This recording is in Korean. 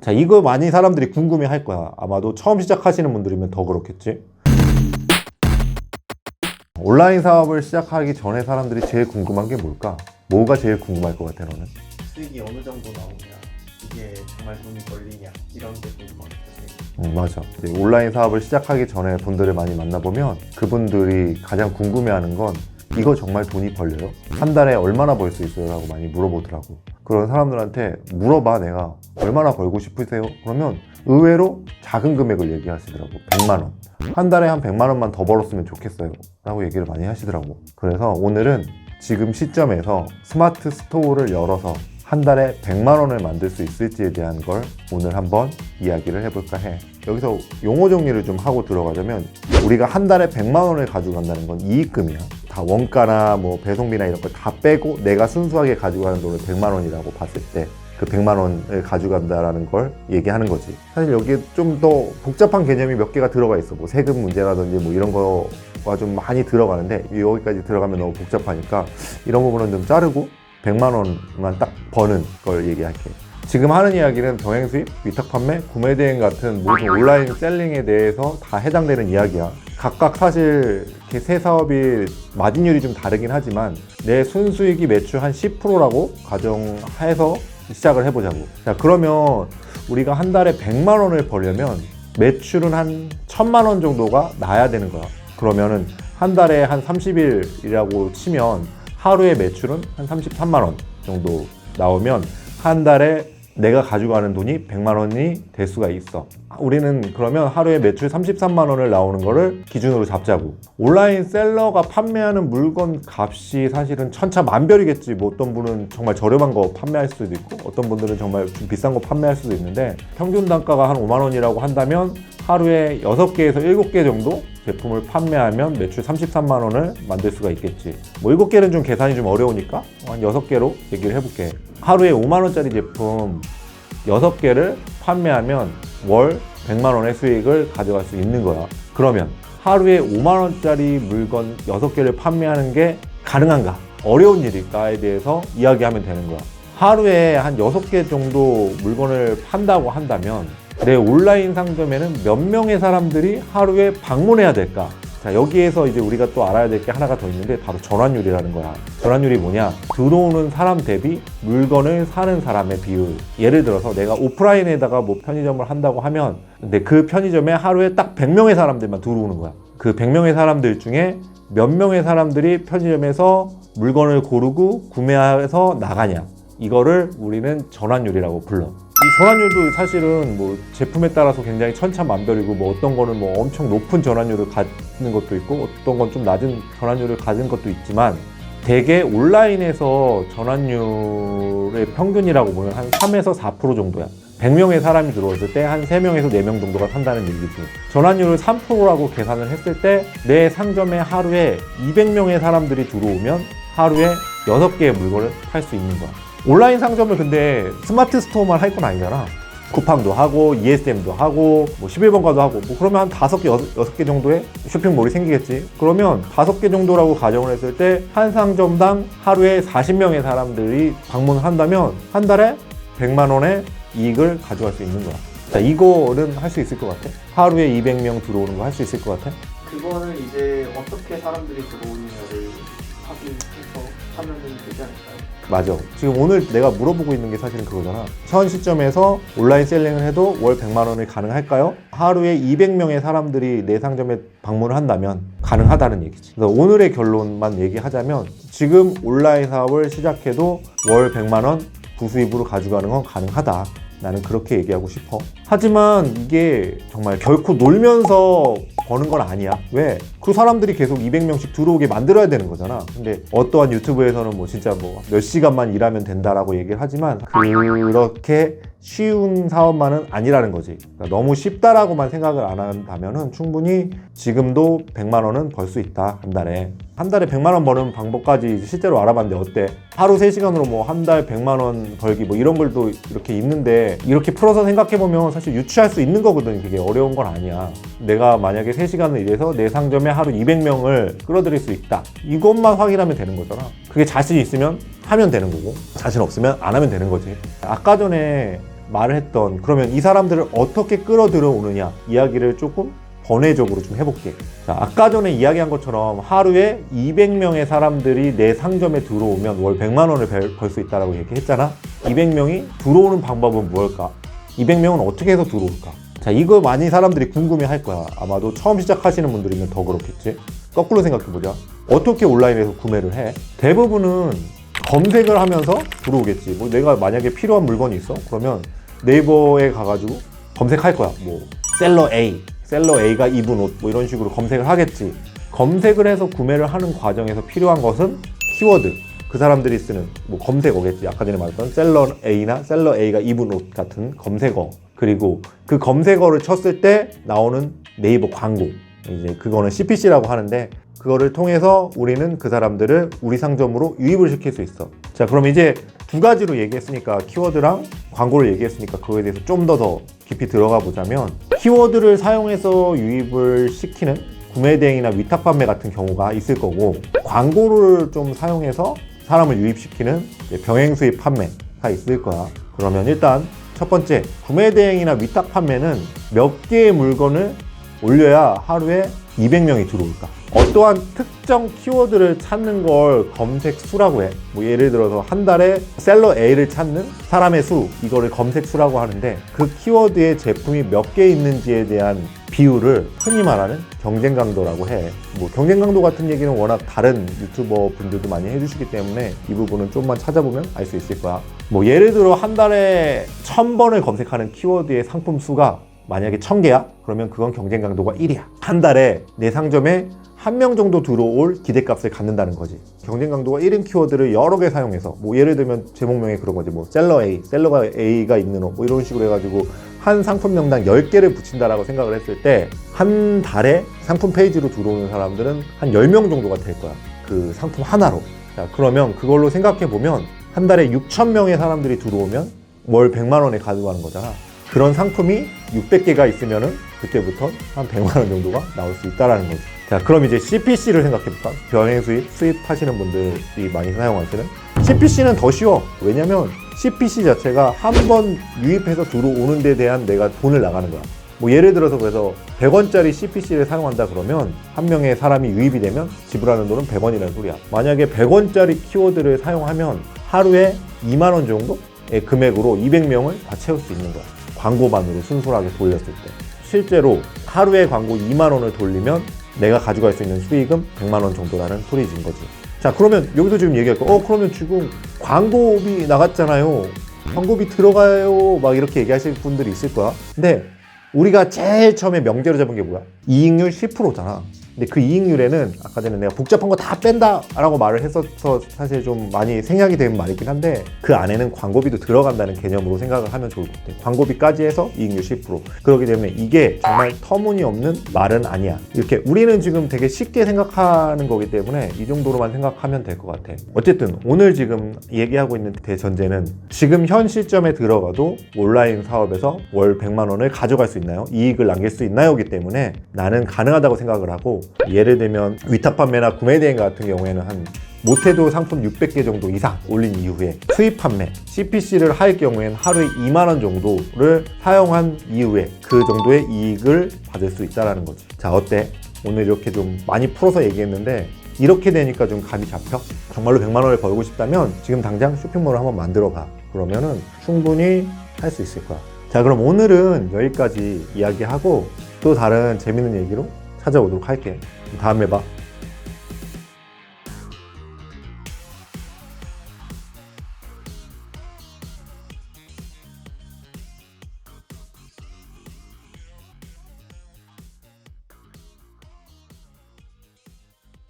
자, 이거 많이 사람들이 궁금해 할 거야. 아마도 처음 시작하시는 분들이면 더 그렇겠지. 온라인 사업을 시작하기 전에 사람들이 제일 궁금한 게 뭘까? 뭐가 제일 궁금할 것 같아, 너는? 수익이 어느 정도 나오냐, 이게 정말 돈이 벌리냐, 이런 게 궁금하겠지. 맞아. 이제 온라인 사업을 시작하기 전에 분들을 많이 만나보면 그분들이 가장 궁금해하는 건 이거 정말 돈이 벌려요? 한 달에 얼마나 벌 수 있어요? 라고 많이 물어보더라고. 그런 사람들한테 물어봐, 내가 얼마나 벌고 싶으세요? 그러면 의외로 작은 금액을 얘기하시더라고. 100만 원. 한 달에 한 100만 원만 더 벌었으면 좋겠어요 라고 얘기를 많이 하시더라고. 그래서 오늘은 지금 시점에서 스마트 스토어를 열어서 한 달에 100만 원을 만들 수 있을지에 대한 걸 오늘 한번 이야기를 해볼까 해. 여기서 용어 정리를 좀 하고 들어가자면, 우리가 한 달에 100만 원을 가져간다는 건 이익금이야. 다 원가나 뭐 배송비나 이런 걸 다 빼고 내가 순수하게 가져가는 돈을 100만 원이라고 봤을 때 그 100만 원을 가져간다라는 걸 얘기하는 거지. 사실 여기에 좀 더 복잡한 개념이 몇 개가 들어가 있어. 뭐 세금 문제라든지 뭐 이런 거가 좀 많이 들어가는데 여기까지 들어가면 너무 복잡하니까 이런 부분은 좀 자르고 100만 원만 딱 버는 걸 얘기할게. 지금 하는 이야기는 병행 수입, 위탁 판매, 구매 대행 같은 모든 온라인 셀링에 대해서 다 해당되는 이야기야. 각각 사실 이렇게 세 사업이 마진율이 좀 다르긴 하지만 내 순수익이 매출 한 10%라고 가정해서 시작을 해보자고. 자, 그러면 우리가 한 달에 100만 원을 벌려면 매출은 한 1000만 원 정도가 나야 되는 거야. 그러면은 한 달에 한 30일이라고 치면 하루에 매출은 한 33만 원 정도 나오면 한 달에 내가 가져가는 돈이 100만 원이 될 수가 있어. 우리는 그러면 하루에 매출 33만 원을 나오는 거를 기준으로 잡자고. 온라인 셀러가 판매하는 물건 값이 사실은 천차만별이겠지. 뭐 어떤 분은 정말 저렴한 거 판매할 수도 있고 어떤 분들은 정말 좀 비싼 거 판매할 수도 있는데, 평균 단가가 한 5만 원이라고 한다면 하루에 6개에서 7개 정도 제품을 판매하면 매출 33만 원을 만들 수가 있겠지. 뭐 7개는 좀 계산이 좀 어려우니까 한 6개로 얘기를 해볼게. 하루에 5만 원짜리 제품 6개를 판매하면 월 100만 원의 수익을 가져갈 수 있는 거야. 그러면 하루에 5만 원짜리 물건 6개를 판매하는 게 가능한가? 어려운 일일까에 대해서 이야기하면 되는 거야. 하루에 한 6개 정도 물건을 판다고 한다면 내 온라인 상점에는 몇 명의 사람들이 하루에 방문해야 될까? 자, 여기에서 이제 우리가 또 알아야 될 게 하나가 더 있는데 바로 전환율이라는 거야. 전환율이 뭐냐? 들어오는 사람 대비 물건을 사는 사람의 비율. 예를 들어서 내가 오프라인에다가 뭐 편의점을 한다고 하면, 근데 그 편의점에 하루에 딱 100명의 사람들만 들어오는 거야. 그 100명의 사람들 중에 몇 명의 사람들이 편의점에서 물건을 고르고 구매해서 나가냐? 이거를 우리는 전환율이라고 불러. 이 전환율도 사실은 뭐 제품에 따라서 굉장히 천차만별이고, 뭐 어떤 거는 뭐 엄청 높은 전환율을 가지는 것도 있고 어떤 건 좀 낮은 전환율을 가진 것도 있지만, 대개 온라인에서 전환율의 평균이라고 보면 한 3에서 4% 정도야. 100명의 사람이 들어왔을 때 한 3명에서 4명 정도가 산다는 얘기지. 전환율을 3%라고 계산을 했을 때 내 상점에 하루에 200명의 사람들이 들어오면 하루에 6개의 물건을 팔 수 있는 거야. 온라인 상점을 근데 스마트 스토어만 할 건 아니잖아. 쿠팡도 하고 ESM도 하고 뭐 11번가도 하고, 뭐 그러면 한 5개, 6개 정도의 쇼핑몰이 생기겠지. 그러면 5개 정도라고 가정을 했을 때 한 상점당 하루에 40명의 사람들이 방문을 한다면 한 달에 100만 원의 이익을 가져갈 수 있는 거야. 자, 이거는 할 수 있을 것 같아? 하루에 200명 들어오는 거 할 수 있을 것 같아? 그거는 이제 어떻게 사람들이 들어오느냐를 확인해서 하면 되지 않을까요? 맞아. 지금 오늘 내가 물어보고 있는 게 사실은 그거잖아. 현 시점에서 온라인 셀링을 해도 월 100만 원이 가능할까요? 하루에 200명의 사람들이 내 상점에 방문을 한다면 가능하다는 얘기지. 그래서 오늘의 결론만 얘기하자면 지금 온라인 사업을 시작해도 월 100만 원 부수입으로 가져가는 건 가능하다. 나는 그렇게 얘기하고 싶어. 하지만 이게 정말 결코 놀면서 버는 건 아니야. 왜? 그 사람들이 계속 200명씩 들어오게 만들어야 되는 거잖아. 근데 어떠한 유튜브에서는 뭐 진짜 뭐 몇 시간만 일하면 된다라고 얘기를 하지만 그렇게 쉬운 사업만은 아니라는 거지. 그러니까 너무 쉽다라고만 생각을 안 한다면은 충분히 지금도 100만 원은 벌 수 있다. 한 달에. 한 달에 100만 원 버는 방법까지 실제로 알아봤는데 어때? 하루 3시간으로 뭐 한 달 100만 원 벌기 뭐 이런 걸도 이렇게 있는데, 이렇게 풀어서 생각해보면 사실 유추할 수 있는 거거든. 그게 어려운 건 아니야. 내가 만약에 3시간을 일해서 내 상점에 하루 200명을 끌어들일 수 있다. 이것만 확인하면 되는 거잖아. 그게 자신 있으면 하면 되는 거고, 자신 없으면 안 하면 되는 거지. 아까 전에 말을 했던, 그러면 이 사람들을 어떻게 끌어들여 오느냐 이야기를 조금 번외적으로 좀 해볼게. 자, 아까 전에 이야기한 것처럼 하루에 200명의 사람들이 내 상점에 들어오면 월 100만 원을 벌 수 있다고 얘기했잖아. 200명이 들어오는 방법은 무엇일까? 200명은 어떻게 해서 들어올까? 자, 이거 많이 사람들이 궁금해 할 거야. 아마도 처음 시작하시는 분들이면 더 그렇겠지. 거꾸로 생각해보자. 어떻게 온라인에서 구매를 해? 대부분은 검색을 하면서 들어오겠지. 뭐 내가 만약에 필요한 물건이 있어? 그러면 네이버에 가가지고 검색할 거야. 뭐 셀러 A, 셀러 A가 입은 옷, 뭐 이런 식으로 검색을 하겠지. 검색을 해서 구매를 하는 과정에서 필요한 것은 키워드, 그 사람들이 쓰는 뭐 검색어겠지. 아까 전에 말했던 셀러 A나 셀러 A가 입은 옷 같은 검색어, 그리고 그 검색어를 쳤을 때 나오는 네이버 광고, 이제 그거는 CPC라고 하는데, 그거를 통해서 우리는 그 사람들을 우리 상점으로 유입을 시킬 수 있어. 자, 그럼 이제 두 가지로 얘기했으니까, 키워드랑 광고를 얘기했으니까 그거에 대해서 좀 더 깊이 들어가 보자면, 키워드를 사용해서 유입을 시키는 구매 대행이나 위탁 판매 같은 경우가 있을 거고, 광고를 좀 사용해서 사람을 유입시키는 병행 수입 판매가 있을 거야. 그러면 일단 첫 번째, 구매 대행이나 위탁 판매는 몇 개의 물건을 올려야 하루에 200명이 들어올까? 어떠한 특정 키워드를 찾는 걸 검색 수라고 해. 뭐 예를 들어서 한 달에 셀러 A를 찾는 사람의 수, 이거를 검색 수라고 하는데, 그 키워드에 제품이 몇 개 있는지에 대한 비율을 흔히 말하는 경쟁 강도라고 해. 뭐 경쟁 강도 같은 얘기는 워낙 다른 유튜버 분들도 많이 해주시기 때문에 이 부분은 좀만 찾아보면 알 수 있을 거야. 뭐 예를 들어 한 달에 1000번을 검색하는 키워드의 상품 수가 만약에 1000개야? 그러면 그건 경쟁 강도가 1이야. 한 달에 내 상점에 1명 정도 들어올 기대값을 갖는다는 거지. 경쟁 강도가 1인 키워드를 여러 개 사용해서, 뭐 예를 들면 제목명이 그런 거지. 뭐 셀러 A, 셀러가 A가 있는 옷, 뭐 이런 식으로 해가지고 한 상품 명당 10개를 붙인다라고 생각을 했을 때, 한 달에 상품 페이지로 들어오는 사람들은 한 10명 정도가 될 거야. 그 상품 하나로. 자, 그러면 그걸로 생각해 보면 한 달에 6,000명의 사람들이 들어오면 월 100만 원에 가져가는 거잖아. 그런 상품이 600개가 있으면은 그때부터 한 100만 원 정도가 나올 수 있다라는 거지. 자, 그럼 이제 CPC를 생각해볼까? 병행 수입하시는 분들이 많이 사용하시는 CPC는 더 쉬워. 왜냐면 CPC 자체가 한 번 유입해서 들어오는 데 대한 내가 돈을 나가는 거야. 뭐 예를 들어서 그래서 100원짜리 CPC를 사용한다 그러면 한 명의 사람이 유입이 되면 지불하는 돈은 100원이라는 소리야. 만약에 100원짜리 키워드를 사용하면 하루에 2만 원 정도의 금액으로 200명을 다 채울 수 있는 거야. 광고만으로 순수하게 돌렸을 때. 실제로 하루에 광고 2만 원을 돌리면 내가 가져갈 수 있는 수익은 100만 원 정도라는 소리인 거지. 자, 그러면 여기서 지금 얘기할 거, 그러면 지금 광고비 나갔잖아요. 광고비 들어가요. 막 이렇게 얘기하실 분들이 있을 거야. 근데 우리가 제일 처음에 명제로 잡은 게 뭐야? 이익률 10%잖아. 근데 그 이익률에는 아까 전에 내가 복잡한 거 다 뺀다 라고 말을 했어서 사실 좀 많이 생략이 된 말이긴 한데, 그 안에는 광고비도 들어간다는 개념으로 생각을 하면 좋을 것 같아. 광고비까지 해서 이익률 10%. 그렇기 때문에 이게 정말 터무니없는 말은 아니야. 이렇게 우리는 지금 되게 쉽게 생각하는 거기 때문에 이 정도로만 생각하면 될 것 같아. 어쨌든 오늘 지금 얘기하고 있는 대전제는, 지금 현 시점에 들어가도 온라인 사업에서 월 100만 원을 가져갈 수 있나요? 이익을 남길 수 있나요?기 때문에 나는 가능하다고 생각을 하고, 예를 들면 위탁 판매나 구매 대행 같은 경우에는 한 못해도 상품 600개 정도 이상 올린 이후에 수입 판매, CPC를 할 경우에는 하루에 2만 원 정도를 사용한 이후에 그 정도의 이익을 받을 수 있다는 거지. 자, 어때? 오늘 이렇게 좀 많이 풀어서 얘기했는데 이렇게 되니까 좀 감이 잡혀? 정말로 100만 원을 벌고 싶다면 지금 당장 쇼핑몰을 한번 만들어 봐. 그러면은 충분히 할 수 있을 거야. 자, 그럼 오늘은 여기까지 이야기하고 또 다른 재밌는 얘기로 찾아오도록 할게. 다음에 봐.